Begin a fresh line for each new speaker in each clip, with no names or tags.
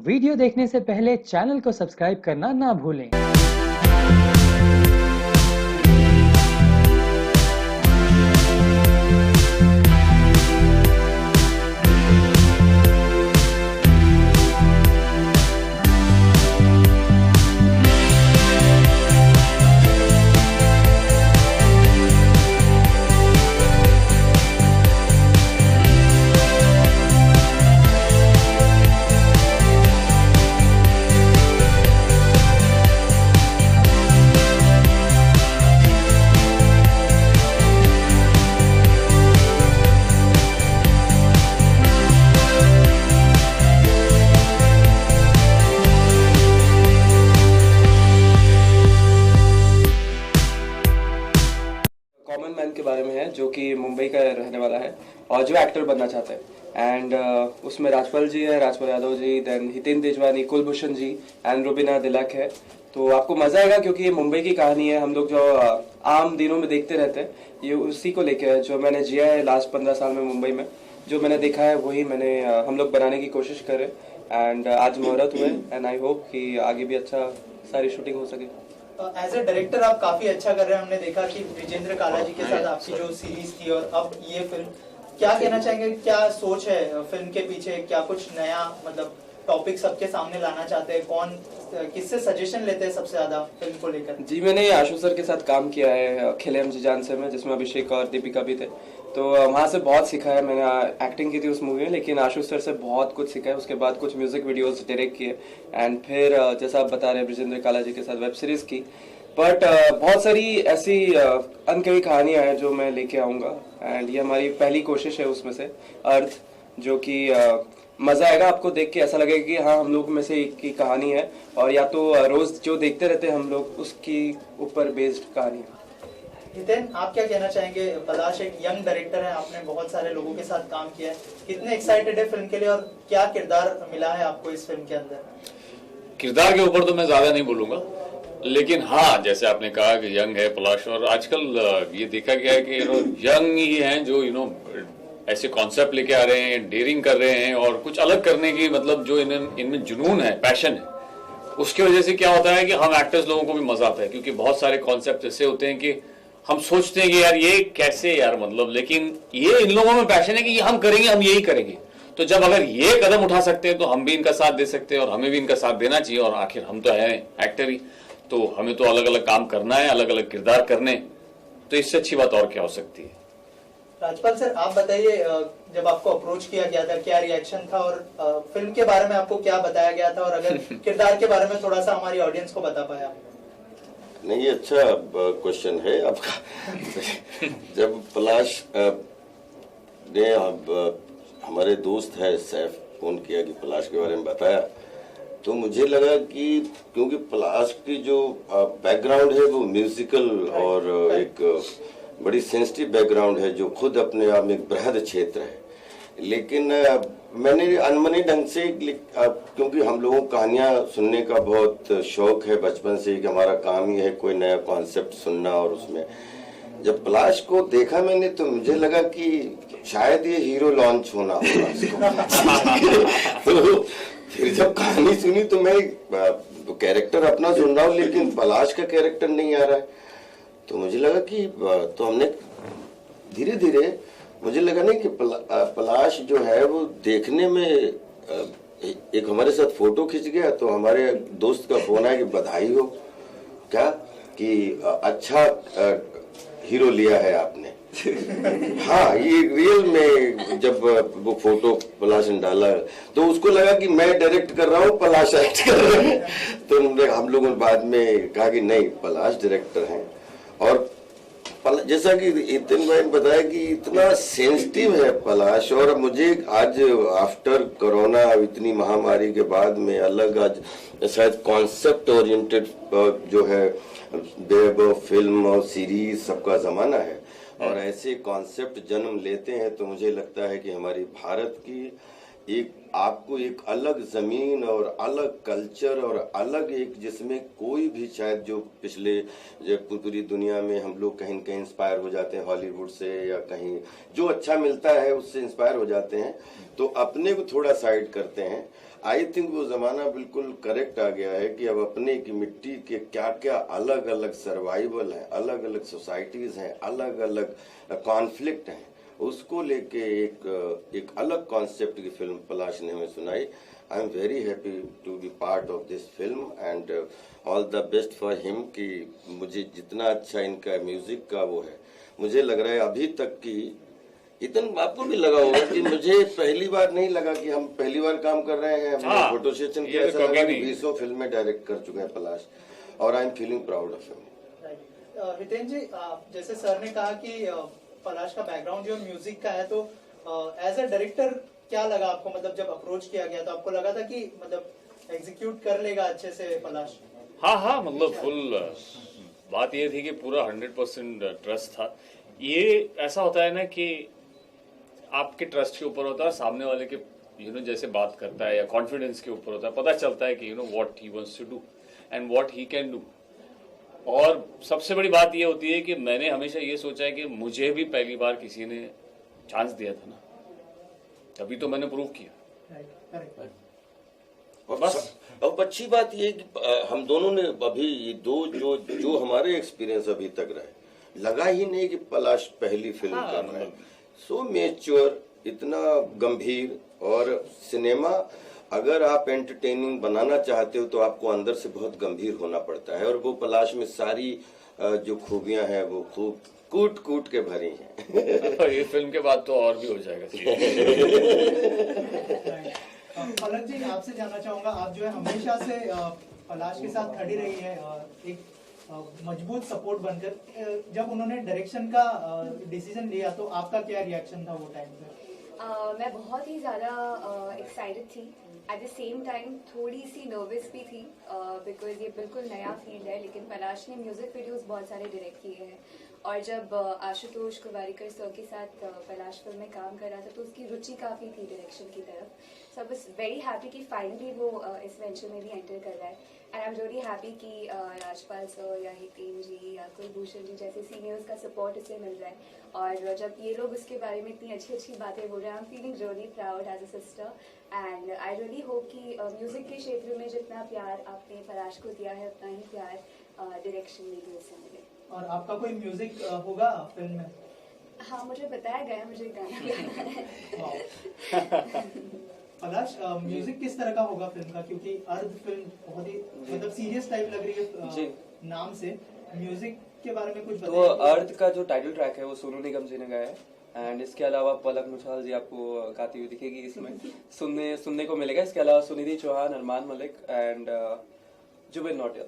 Video देखने से पहले चैनल को सब्सक्राइब करना ना भूलें।
कॉमन मैन के बारे में है जो कि मुंबई का रहने वाला है और जो एक्टर बनना चाहता है। एंड उसमें राजपाल जी है, राजपाल यादव जी, देन हितेन तेजवानी, कुलभूषण जी एंड रुबीना दिलक है। तो आपको मजा आएगा क्योंकि ये मुंबई की कहानी है। हम लोग जो आम दिनों में देखते रहते हैं, ये उसी को लेके है जो मैंने जिया है लास्ट 15 साल में मुंबई में। जो मैंने देखा है वही मैंने हम लोग बनाने की कोशिश करें। एंड आज मुहूर्त हुए एंड आई होप कि आगे भी अच्छा सारी शूटिंग हो सके।
एज ए डायरेक्टर आप काफी अच्छा कर रहे हैं। हमने देखा कि विजेंद्र काला जी के साथ आपकी जो सीरीज थी और अब ये फिल्म, क्या कहना चाहेंगे, क्या सोच है फिल्म के पीछे? क्या कुछ नया मतलब टॉपिक सबके सामने लाना चाहते हैं? कौन किससे सजेशन लेते हैं सबसे ज्यादा फिल्म को लेकर?
जी, मैंने आशु सर के साथ काम किया है खेले हम जी जान से में, जिसमें अभिषेक और दीपिका भी थे। तो वहाँ से बहुत सीखा है। मैंने एक्टिंग की थी उस मूवी में, लेकिन आशु सर से बहुत कुछ सीखा है। उसके बाद कुछ म्यूजिक वीडियोस डायरेक्ट किए एंड फिर जैसा आप बता रहे हैं विजेंद्र काला जी के साथ वेब सीरीज की। बट बहुत सारी ऐसी अनकही कहानियां हैं जो मैं लेके आऊँगा एंड ये हमारी पहली कोशिश है उसमें से अर्थ, जो कि मजा आएगा आपको देख के। ऐसा लगेगा कि हाँ हम लोग में से एक की कहानी है और या तो रोज जो देखते रहते हैं हम लोग उसकी ऊपर बेस्ड कहानी है।
हितेन, आप क्या कहना चाहेंगे? पलाश एक यंग डायरेक्टर है, आपने बहुत सारे लोगों के साथ काम किया है, कितने एक्साइटेड है फिल्म के लिए और क्या किरदार मिला है आपको इस फिल्म के अंदर?
किरदार के ऊपर तो मैं ज्यादा नहीं बोलूंगा, लेकिन हाँ जैसे आपने कहा कि यंग है पलाश, और आजकल ये देखा गया है कि यंग ही हैं जो ऐसे कॉन्सेप्ट लेके आ रहे हैं, डेयरिंग कर रहे हैं और कुछ अलग करने की मतलब जो इनमें जुनून है, पैशन है, उसकी वजह से क्या होता है कि हम एक्टर्स लोगों को भी मजा आता है। क्योंकि बहुत सारे कॉन्सेप्ट ऐसे होते हैं कि हम सोचते हैं कि यार ये कैसे यार मतलब, लेकिन ये इन लोगों में पैशन है कि ये हम करेंगे, हम यही करेंगे। तो जब अगर ये कदम उठा सकते हैं तो हम भी इनका साथ दे सकते हैं और हमें भी इनका साथ देना चाहिए। और आखिर हम तो हैं एक्टर ही, तो हमें तो अलग अलग काम करना है, अलग अलग किरदार करने, तो इससे अच्छी बात और क्या हो सकती है।
राजपाल सर, आप बताइए, जब आपको अप्रोच किया गया था क्या रिएक्शन था और फिल्म के बारे में आपको क्या बताया गया था, और अगर किरदार के बारे में थोड़ा सा हमारी ऑडियंस को बता पाया?
नहीं, ये अच्छा क्वेश्चन है आपका। जब पलाश ने हमारे दोस्त है सैफ फोन किया कि पलाश के बारे में बताया, तो मुझे लगा कि क्योंकि पलाश की जो बैकग्राउंड है वो म्यूजिकल और एक बड़ी सेंसिटिव बैकग्राउंड है जो खुद अपने आप में एक बृहद क्षेत्र है। लेकिन मैंने अनमने ढंग से, क्योंकि हम लोगों को कहानियां सुनने का बहुत शौक है बचपन से, कि हमारा काम ही है कोई नया कॉन्सेप्ट सुनना, और उसमें जब पलाश को देखा मैंने तो मुझे लगा कि शायद ये हीरो लॉन्च होना होगा। तो फिर जब कहानी सुनी तो मैं कैरेक्टर अपना सुन रहा हूँ लेकिन पलाश का कैरेक्टर नहीं आ रहा है। तो मुझे लगा कि तो हमने धीरे धीरे मुझे लगा नहीं कि पलाश जो है वो देखने में एक हमारे साथ फोटो खिंच गया। तो हमारे दोस्त का फोन आया कि बधाई हो क्या, कि अच्छा हीरो लिया है आपने। हाँ, ये रियल में जब वो फोटो पलाश ने डाला तो उसको लगा कि मैं डायरेक्ट कर रहा हूँ, पलाश एक्ट कर रहे हैं। तो हम लोगों ने बाद में कहा कि नहीं, पलाश डायरेक्टर हैं। और जैसा कि हितेन भाई ने बताया कि इतना सेंसिटिव है पलाश, और मुझे आज आफ्टर कोरोना इतनी महामारी के बाद में अलग आज शायद कॉन्सेप्ट ओरिएंटेड जो है वेब फिल्म और सीरीज सबका जमाना है, और ऐसे कॉन्सेप्ट जन्म लेते हैं तो मुझे लगता है कि हमारी भारत की एक आपको एक अलग जमीन और अलग कल्चर और अलग एक जिसमें कोई भी शायद जो पिछले जब पूरी दुनिया में हम लोग कहीं न कहीं इंस्पायर हो जाते हैं हॉलीवुड से या कहीं जो अच्छा मिलता है उससे इंस्पायर हो जाते हैं तो अपने को थोड़ा साइड करते हैं। आई थिंक वो जमाना बिल्कुल करेक्ट आ गया है कि अब अपने की मिट्टी के क्या क्या अलग अलग सर्वाइवल है, अलग अलग सोसाइटीज हैं, अलग अलग कॉन्फ्लिक्ट हैं, उसको लेके एक अलग कॉन्सेप्ट की फिल्म पलाश ने हमें सुनाई। I am very happy to be part of this film and all the best for him कि मुझे जितना अच्छा इनका म्यूजिक का वो है, मुझे लग रहा है अभी तक की इतना आपको भी लगा होगा कि मुझे पहली बार नहीं लगा कि हम पहली बार काम कर रहे हैं। हमने फोटो सेशन किया, ऐसा लगा कि 20 फिल्में डायरेक्ट कर चुके हैं पलाश और I am feeling proud of him.
Hiten ji, जैसे सर ने कहा कि पलाश का बैकग्राउंड जो म्यूजिक का है, तो एज अ डायरेक्टर क्या लगा आपको? मतलब जब अप्रोच किया गया तो आपको लगा था कि मतलब एग्जीक्यूट कर लेगा अच्छे से पलाश?
हाँ, मतलब फुल बात ये थी कि पूरा 100% ट्रस्ट था। ये ऐसा होता है ना कि आपके ट्रस्ट के ऊपर होता है, सामने वाले के जैसे बात करता है या कॉन्फिडेंस के ऊपर होता है, पता चलता है कि what he wants to do and what he can do. और सबसे बड़ी बात ये होती है कि मैंने हमेशा ये सोचा है कि मुझे भी पहली बार किसी ने चांस दिया था ना, तभी तो मैंने प्रूव किया।
और बस अब अच्छी बात ये कि हम दोनों ने अभी ये दो जो हमारे एक्सपीरियंस अभी तक रहे, लगा ही नहीं कि पलाश पहली फिल्म कर रहे हैं। सो मैच्योर, इतना गंभीर, और सिनेमा अगर आप एंटरटेनिंग बनाना चाहते हो तो आपको अंदर से बहुत गंभीर होना पड़ता है, और वो पलाश में सारी जो खूबियां हैं वो खूब कूट कूट के भरी हैं।
ये फिल्म के बाद तो और भी हो जाएगा।
पलक जी, आपसे जानना चाहूंगा, आप जो है हमेशा से पलाश के साथ खड़ी रही है एक मजबूत सपोर्ट बनकर। जब उन्होंने डायरेक्शन का डिसीजन लिया तो आपका क्या रिएक्शन था वो टाइम पे?
मैं बहुत ही ज़्यादा एक्साइटेड थी, एट द सेम टाइम थोड़ी सी नर्वस भी थी, बिकॉज ये बिल्कुल नया फील्ड है। लेकिन पलाश ने म्यूज़िक वीडियोस बहुत सारे डायरेक्ट किए हैं, और जब आशुतोष कुवारिकर सर के साथ पलाश फिल्म में काम कर रहा था तो उसकी रुचि काफ़ी थी डायरेक्शन की तरफ। सो आई वाज वेरी हैप्पी कि फाइनली वो इस वेंचर में भी एंटर कर रहा है, and I am really happy कि राजपाल सर या हितेन जी या कुलभूषण जी जैसे सीनियर्स का सपोर्ट इसे मिल रहा है। और जब ये लोग उसके बारे में इतनी अच्छी अच्छी बातें बोल रहे हैं, I am feeling really proud as a sister, and I really hope कि म्यूज़िक के क्षेत्र में जितना प्यार आपने पलाश को दिया है उतना ही प्यार डायरेक्शन में भी उसे मिले।
और आपका कोई म्यूजिक होगा फिल्म में?
हाँ, मुझे बताया गया, मुझे गाना गाना है।
पलाश, म्यूजिक किस तरह का होगा फिल्म का? क्योंकि अर्ध फिल्म बहुत ही मतलब सीरियस टाइप लग रही है नाम से। म्यूजिक के बारे में कुछ बताइए।
तो अर्थ का जो टाइटल ट्रैक है वो सोनू निगम जी ने गाया है, एंड इसके अलावा पलक मुछाल जी आपको गाती हुई दिखेगी इसमें, सुनने को मिलेगा। इसके अलावा सुनिधि चौहान, अरमान मलिक एंड जुबिन नौटियाल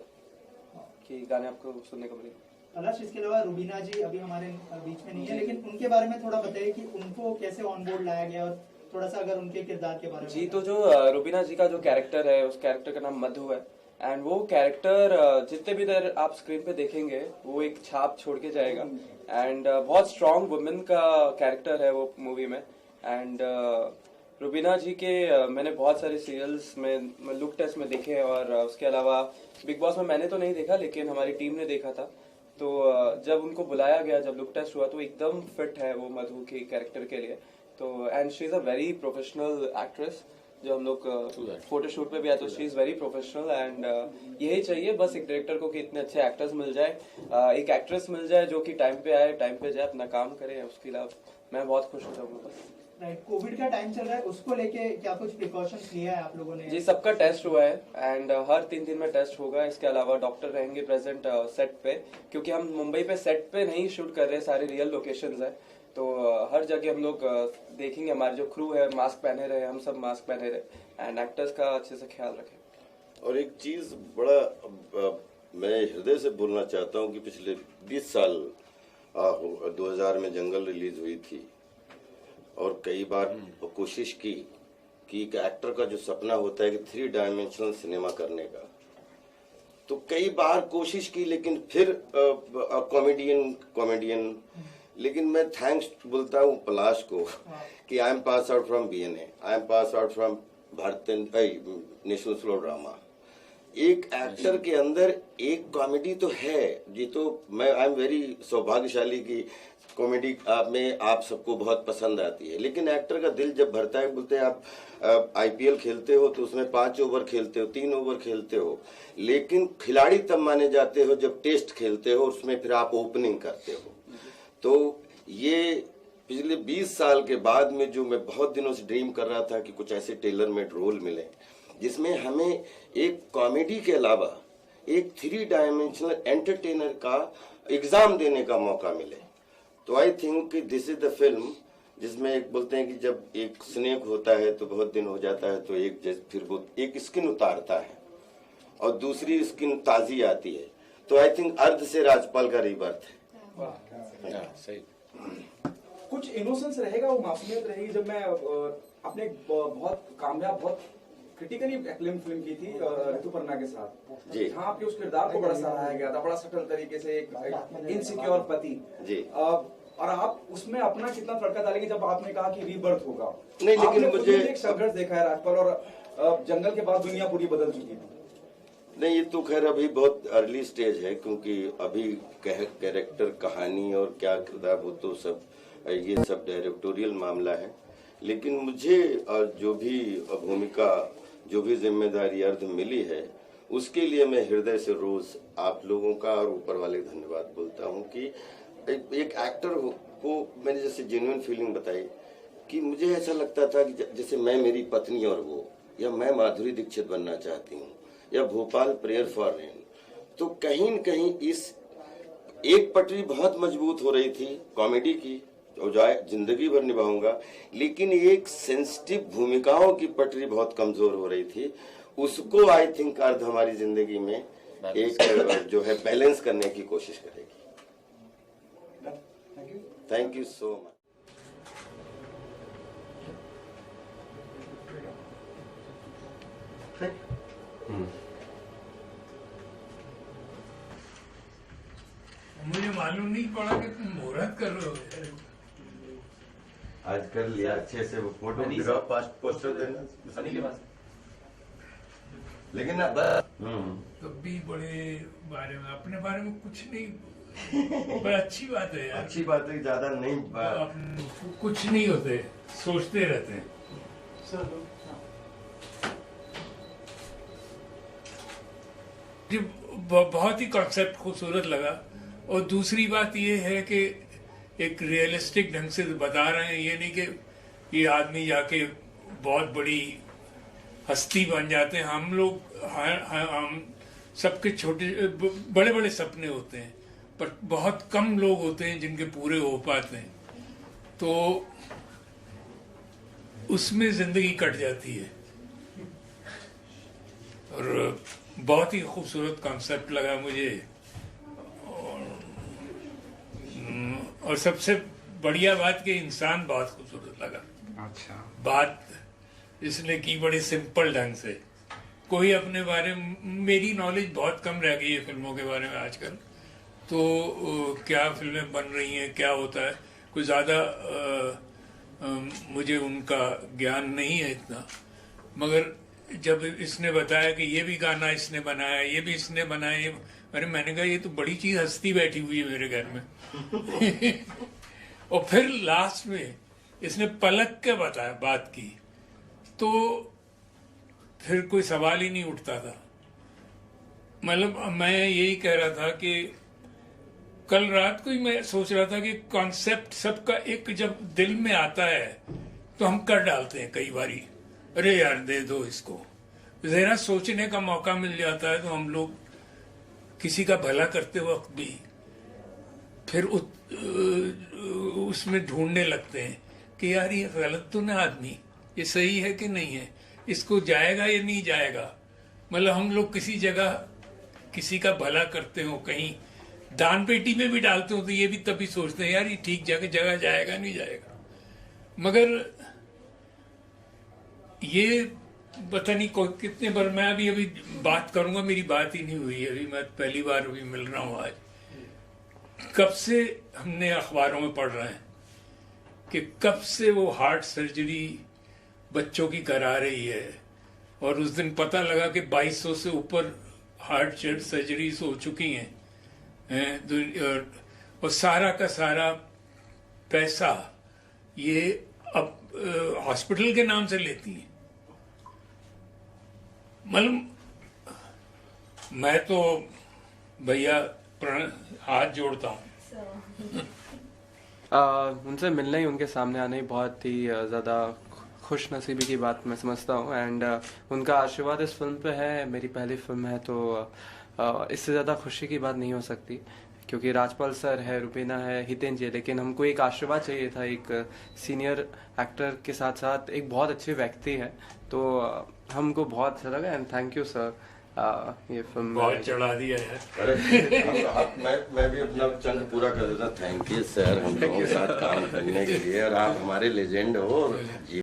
की गाने आपको सुनने को मिलेंगे।
पलाश, इसके अलावा रुबीना जी अभी हमारे बीच में नहीं है, लेकिन उनके बारे में थोड़ा बताइए कि उनको कैसे ऑन बोर्ड लाया गया, और थोड़ा सा अगर उनके किरदार के बारे में।
जी, तो जो रुबीना जी का जो कैरेक्टर है, उस कैरेक्टर का नाम मधु है, एंड वो कैरेक्टर जितने भी देर आप स्क्रीन पे देखेंगे वो एक छाप छोड़ के जाएगा, एंड बहुत स्ट्रॉन्ग वुमेन का कैरेक्टर है वो मूवी में। एंड रुबीना जी के मैंने बहुत सारे सीरियल्स में लुक टेस्ट में देखे, और उसके अलावा बिग बॉस में मैंने तो नहीं देखा लेकिन हमारी टीम ने देखा था। तो जब उनको बुलाया गया, जब लुक टेस्ट हुआ तो एकदम फिट है वो मधु के कैरेक्टर के लिए। तो and she is a very professional actress, जो हम लोग फोटोशूट पे भी आए तो she is very professional, and यही चाहिए बस एक डायरेक्टर को कि इतने अच्छे एक्टर्स मिल जाए, एक एक्ट्रेस मिल जाए जो कि टाइम पे आए, टाइम पे जाए, अपना काम करे। उसके अलावा मैं बहुत खुश हो जाऊंगा।
राइट, कोविड का टाइम चल रहा है, उसको लेके क्या कुछ प्रिकॉशंस लिया है आप लोगों ने?
जी, सबका टेस्ट हुआ है, एंड हर 3 दिन में टेस्ट होगा। इसके अलावा डॉक्टर रहेंगे प्रेजेंट सेट पे, क्योंकि हम मुंबई पे सेट पे नहीं शूट कर रहे, सारे रियल लोकेशंस है। तो हर जगह हम लोग देखेंगे, हमारे जो क्रू है मास्क पहने रहे, हम सब मास्क पहने रहे, एंड एक्टर्स का अच्छे से ख्याल रखें।
और एक चीज बड़ा मैं हृदय से बोलना चाहता हूँ कि पिछले 20 साल 2000 में जंगल रिलीज हुई थी, और कई बार कोशिश की कि एक एक्टर का जो सपना होता है कि 3 डायमेंशनल सिनेमा करने का, तो कई बार कोशिश की, लेकिन फिर कॉमेडियन लेकिन मैं थैंक्स बोलता हूँ पलाश को कि I am pass out from BNA, I am pass out from भारतीय नेशनल स्कूल ऑफ ड्रामा। एक एक्टर के अंदर एक कॉमेडी तो है, ये तो मैं आई एम वेरी सौभाग्यशाली कि कॉमेडी में आप सबको बहुत पसंद आती है, लेकिन एक्टर का दिल जब भरता है, बोलते हैं आप IPL खेलते हो तो उसमें 5 ओवर खेलते हो, 3 ओवर खेलते हो, लेकिन खिलाड़ी तब माने जाते हो जब टेस्ट खेलते हो, उसमें फिर आप ओपनिंग करते हो। तो ये पिछले 20 साल के बाद में जो मैं बहुत दिनों से ड्रीम कर रहा था कि कुछ ऐसे टेलर मेड रोल मिले जिसमें हमें एक कॉमेडी के अलावा एक 3 डायमेंशनल एंटरटेनर का एग्जाम देने का मौका मिले, तो आई थिंक कि दिस इज द फिल्म जिसमें एक बोलते हैं कि जब एक स्नेक होता है तो बहुत दिन हो जाता है तो एक फिर वो एक स्किन उतारता है और दूसरी स्किन ताजी आती है, तो आई थिंक अर्ध से राजपाल का रीबर्थ है।
सही।
कुछ इनोसेंस रहेगा, वो मासूमियत रहेगी। जब मैं अपने बहुत कामयाब, बहुत क्रिटिकली एक्लेम फिल्म की थी ऋतुपर्णा के साथ
जी,
जहाँ आपके उस किरदार को बड़ा सराहा गया था, बड़ा सटल तरीके से, एक इनसिक्योर पति
जी,
और आप उसमें अपना कितना तड़का डालेंगे जब आपने कहा कि रीबर्थ होगा।
नहीं, लेकिन मुझे
एक संघर्ष देखा है राजपाल, और जंगल के बाद दुनिया पूरी बदल चुकी थी।
नहीं, ये तो खैर अभी बहुत अर्ली स्टेज है, क्योंकि अभी कैरेक्टर, कहानी और क्या किरदार, वो तो सब ये सब डायरेक्टोरियल मामला है। लेकिन मुझे जो भी भूमिका, जो भी जिम्मेदारी अर्ध मिली है, उसके लिए मैं हृदय से रोज आप लोगों का और ऊपर वाले धन्यवाद बोलता हूँ कि एक एक्टर को मैंने जैसे जेन्युइन फीलिंग बताई कि मुझे ऐसा लगता था कि जैसे मैं मेरी पत्नी और वो, या मैं माधुरी दीक्षित बनना चाहती हूँ, या भोपाल प्रेयर फॉर रेन, तो कहीं न कहीं इस एक पटरी बहुत मजबूत हो रही थी कॉमेडी की, जो जिंदगी भर निभाऊंगा, लेकिन एक सेंसिटिव भूमिकाओं की पटरी बहुत कमजोर हो रही थी। उसको आई थिंक अर्ध हमारी जिंदगी में एक जो है बैलेंस करने की कोशिश करेगी। Thank you so much.
मुझे मालूम नहीं पड़ा कि तुम मुहूर्त कर रहे हो।
आज कर लिया अच्छे से, वो फोटो पोस्टर देना, लेकिन अब
तो भी बड़े बारे में, अपने बारे में कुछ नहीं, बड़ा अच्छी बात है यार।
अच्छी बात है, ज्यादा नहीं
कुछ नहीं होते, सोचते रहते हैं। बहुत ही कॉन्सेप्ट खूबसूरत लगा, और दूसरी बात ये है कि एक रियलिस्टिक ढंग से बता रहे हैं, ये नहीं कि ये आदमी जाके बहुत बड़ी हस्ती बन जाते हैं। हम लोग हम सबके छोटे बड़े बड़े सपने होते हैं, पर बहुत कम लोग होते हैं जिनके पूरे हो पाते हैं, तो उसमें जिंदगी कट जाती है। और बहुत ही खूबसूरत कॉन्सेप्ट लगा मुझे, और सबसे बढ़िया बात कि इंसान बहुत खूबसूरत लगा।
अच्छा,
बात इसने की बड़े सिंपल ढंग से। कोई अपने बारे में, मेरी नॉलेज बहुत कम रह गई है फिल्मों के बारे में आजकल, तो क्या फिल्में बन रही हैं, क्या होता है, कोई ज़्यादा मुझे उनका ज्ञान नहीं है इतना। मगर जब इसने बताया कि ये भी गाना इसने बनाया, ये भी इसने बनाया, अरे मैंने कहा ये तो बड़ी चीज हस्ती बैठी हुई है मेरे घर में। और फिर लास्ट में इसने पलक के बताया बात की, तो फिर कोई सवाल ही नहीं उठता था। मतलब मैं यही कह रहा था कि कल रात को ही मैं सोच रहा था कि कॉन्सेप्ट सबका एक जब दिल में आता है तो हम कर डालते हैं कई बारी, अरे यार दे दो इसको, जरा सोचने का मौका मिल जाता है तो हम लोग किसी का भला करते वक्त भी फिर उसमें ढूंढने लगते हैं कि यार ये गलत तो ना आदमी, ये सही है कि नहीं है, इसको जाएगा या नहीं जाएगा। मतलब हम लोग किसी जगह किसी का भला करते हो, कहीं दान पेटी में भी डालते हो तो ये भी तभी सोचते हैं यार ये ठीक जगह जाएगा नहीं जाएगा। मगर ये पता नहीं कितने बार मैं अभी बात करूंगा, मेरी बात ही नहीं हुई अभी, मैं पहली बार अभी मिल रहा हूँ आज। कब से हमने अखबारों में पढ़ रहे हैं कि कब से वो हार्ट सर्जरी बच्चों की करा रही है, और उस दिन पता लगा कि 2200 से ऊपर हार्ट सर्जरीज हो चुकी हैं, और सारा का सारा पैसा ये अब हॉस्पिटल के नाम से लेती है। मतलब मैं तो भैया हाथ जोड़ता हूँ।
उनसे मिलना ही, उनके सामने आना ही बहुत ही ज़्यादा खुश नसीबी की बात मैं समझता हूँ। एंड उनका आशीर्वाद इस फिल्म पे है, मेरी पहली फिल्म है, तो इससे ज़्यादा खुशी की बात नहीं हो सकती, क्योंकि राजपाल सर है, रुबीना है, हितेन जी, लेकिन हमको एक आशीर्वाद चाहिए था, एक सीनियर एक्टर के साथ साथ एक बहुत अच्छे व्यक्ति है, तो हमको बहुत अच्छा लगा। एंड थैंक यू सर, ये फिल्म
बहुत चढ़ा दिया है।
अरे मैं भी अपना चंक पूरा कर देता। थैंक यू सर, हम लोगों के साथ काम करने के लिए, और आप हमारे लेजेंड हो।